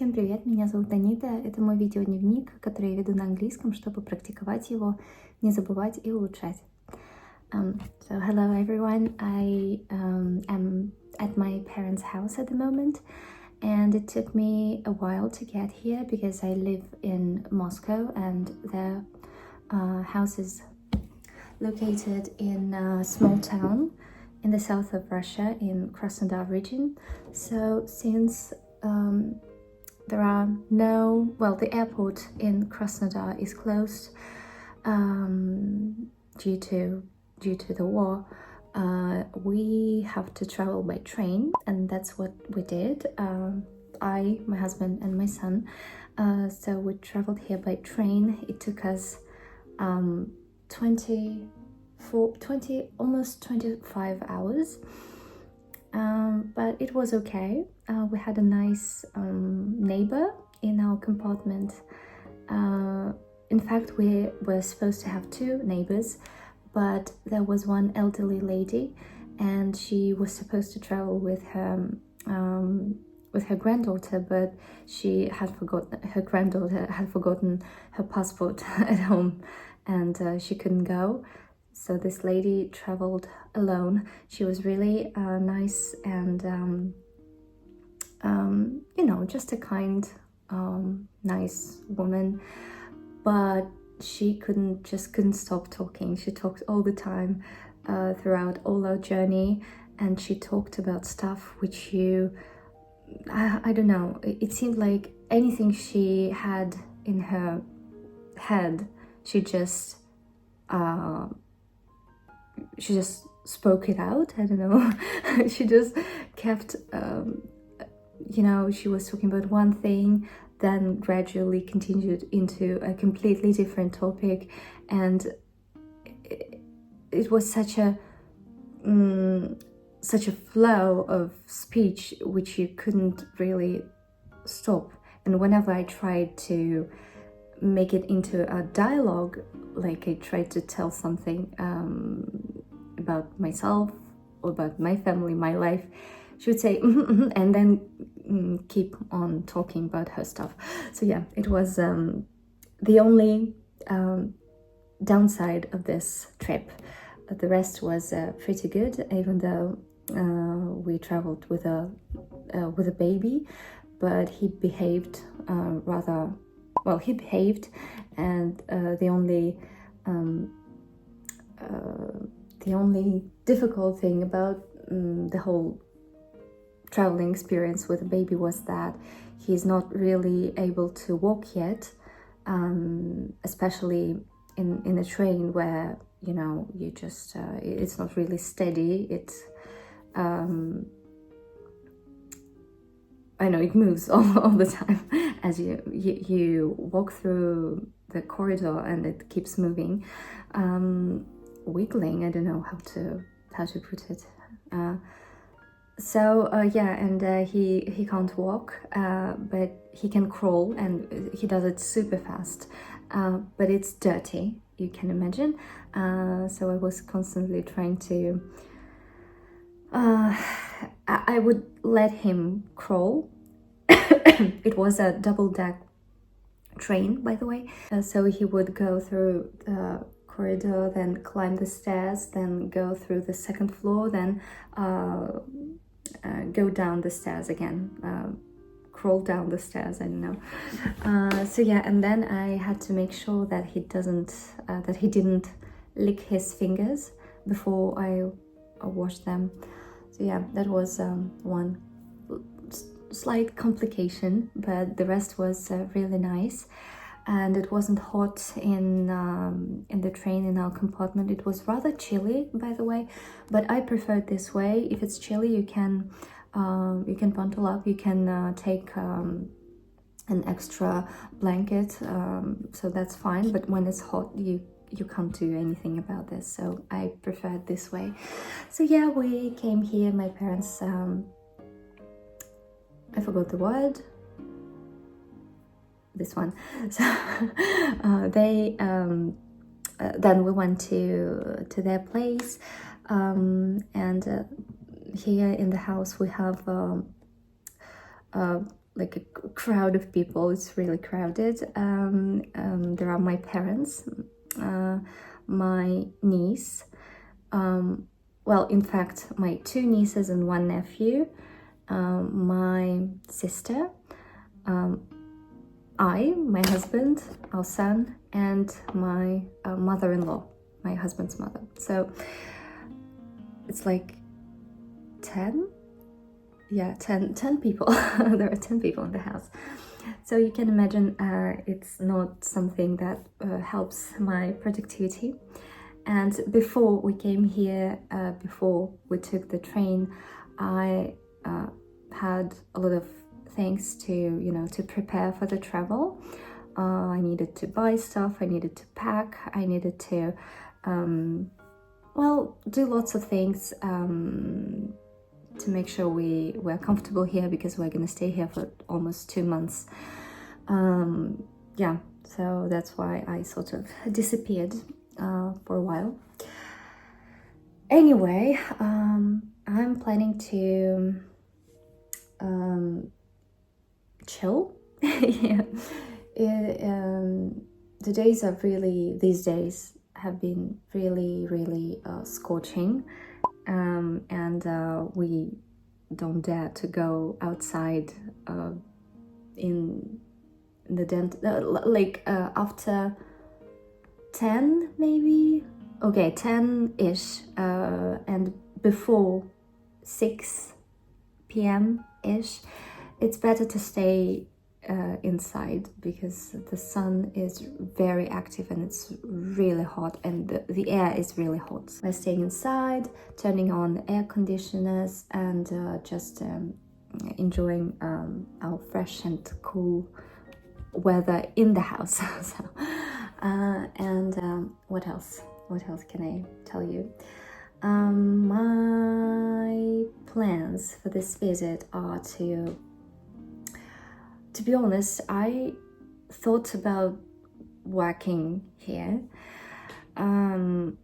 Всем привет, меня зовут Анита. Это мой видео-дневник, который я веду на английском, чтобы практиковать его, не забывать и улучшать. So hello everyone, I am at my parents' house at the moment, and it took me a while to get here because I live in Moscow and their house is located in a small town in the south of Russia in Krasnodar region. So since there are the airport in Krasnodar is closed due to the war. We have to travel by train, and that's what we did. I, my husband, and my son. So we traveled here by train. It took us 20, almost 25 hours. But it was okay. We had a nice neighbor in our compartment. In fact, we were supposed to have two neighbors, but there was one elderly lady, and she was supposed to travel with her granddaughter, but her granddaughter had forgotten her passport at home, and she couldn't go. So this lady traveled alone. She was really nice and just a kind, nice woman. But she couldn't stop talking. She talked all the time throughout all our journey, and she talked about stuff which I don't know. It seemed like anything she had in her head, she just spoke it out. I don't know. She just kept, she was talking about one thing, then gradually continued into a completely different topic, and it was such a flow of speech which you couldn't really stop. And whenever I tried to make it into a dialogue, like I tried to tell something about myself or about my family, my life, she would say and then keep on talking about her stuff. So yeah, it was the only downside of this trip. The rest was pretty good, even though we traveled with a baby, but he behaved rather well. He behaved, and the only difficult thing about the whole traveling experience with a baby was that he's not really able to walk yet, especially in a train where you just it's not really steady. It's I know it moves all the time as you walk through the corridor, and it keeps moving, wiggling. I don't know how to put it. He can't walk, but he can crawl, and he does it super fast. But it's dirty, you can imagine. So I was constantly trying to. I would let him crawl. It was a double-deck train, by the way. So he would go through the corridor, then climb the stairs, then go through the second floor, then go down the stairs again, crawl down the stairs, I don't know. And then I had to make sure that he didn't lick his fingers before I washed them. So yeah, that was one slight complication, but the rest was really nice. And it wasn't hot in the train, in our compartment. It was rather chilly, by the way, but I prefer it this way. If it's chilly, you can bundle up. You can take an extra blanket, so that's fine. But when it's hot, you can't do anything about this. So I prefer it this way. So yeah, we came here. My parents, I forgot the word. This one. So then we went to their place, and here in the house we have like a crowd of people. It's really crowded. There are my parents, my niece, well, in fact, my 2 nieces and 1 nephew, my sister, my husband, our son, and my mother-in-law, my husband's mother. So it's like 10 people. There are 10 people in the house. So you can imagine it's not something that helps my productivity. And before we came here, before we took the train, I had a lot of things to prepare for the travel. I needed to buy stuff, I needed to pack, I needed to do lots of things to make sure we're comfortable here, because we're gonna stay here for almost 2 months. So that's why I sort of disappeared for a while. Anyway, I'm planning to chill. Yeah. These days have been really scorching, and we don't dare to go outside in the after 10 maybe, okay, 10-ish, and before 6 p.m. ish, it's better to stay inside, because the sun is very active and it's really hot, and the air is really hot. We're staying inside, turning on air conditioners, and just enjoying our fresh and cool weather in the house. So, what else can I tell you? My plans for this visit are to be honest, I thought about working here. Don't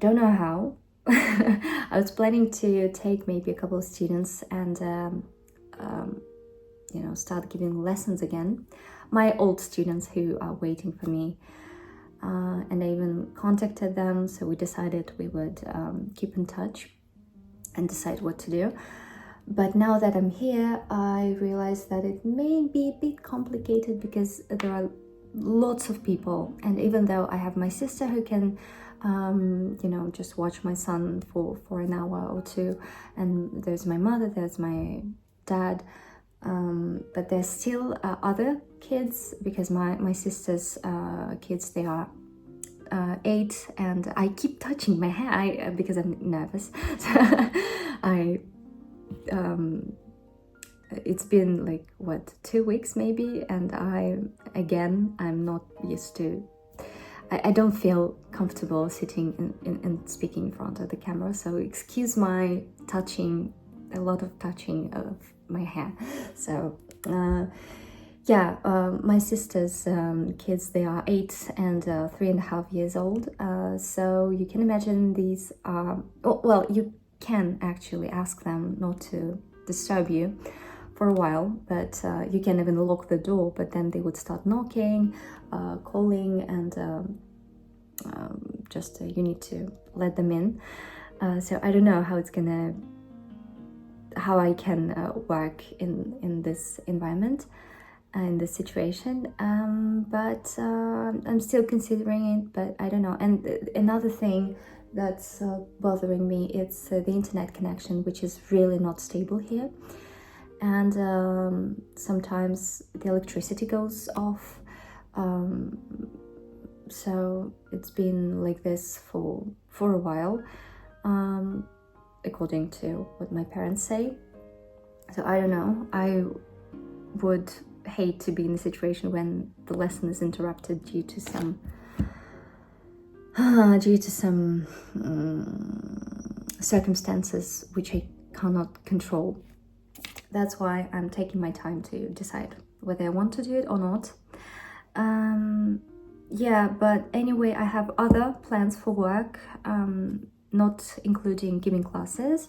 know how. I was planning to take maybe a couple of students and start giving lessons again. My old students who are waiting for me. And I even contacted them, so we decided we would keep in touch and decide what to do. But now that I'm here, I realize that it may be a bit complicated, because there are lots of people, and even though I have my sister who can just watch my son for an hour or 2, and there's my mother, there's my dad, but there's still other kids, because my sister's kids, they are 8, and I keep touching my hair because I'm nervous. It's been like 2 weeks maybe, and I'm not used to, I don't feel comfortable sitting and speaking in front of the camera, so excuse my touching, a lot of touching of my hair. So my sister's kids, they are 8 and 3.5 years old, so you can imagine these are, you can actually ask them not to disturb you for a while, but you can even lock the door, but then they would start knocking, calling, and you need to let them in. So I don't know how I can work in this environment, in this situation, but I'm still considering it, but I don't know. And another thing that's bothering me, it's the internet connection, which is really not stable here, and sometimes the electricity goes off, so it's been like this for a while, according to what my parents say. So I don't know, I would hate to be in a situation when the lesson is interrupted due to some circumstances which I cannot control. That's why I'm taking my time to decide whether I want to do it or not. But anyway, I have other plans for work, not including giving classes.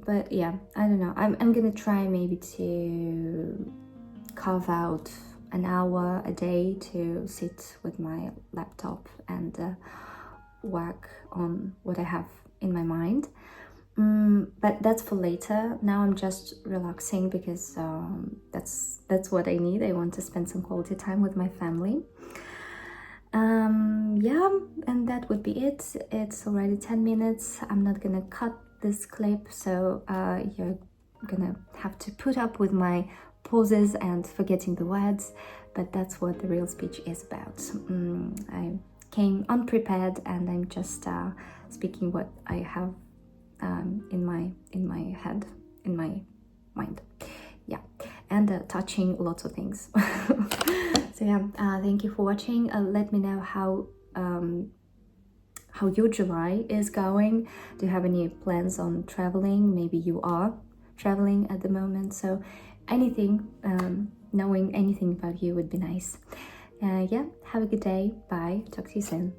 but yeah, I don't know. I'm gonna try maybe to carve out an hour a day to sit with my laptop and work on what I have in my mind. But that's for later. Now I'm just relaxing because that's what I need. I want to spend some quality time with my family. Yeah, and that would be it. It's already 10 minutes. I'm not gonna cut this clip, so you're gonna have to put up with my pauses and forgetting the words, but that's what the real speech is about. I came unprepared and I'm just speaking what I have in my head, in my mind. Yeah, and touching lots of things. So yeah, thank you for watching. Let me know how your July is going. Do you have any plans on traveling? Maybe you are traveling at the moment, so anything, knowing anything about you would be nice. Yeah, have a good day. Bye. Talk to you soon.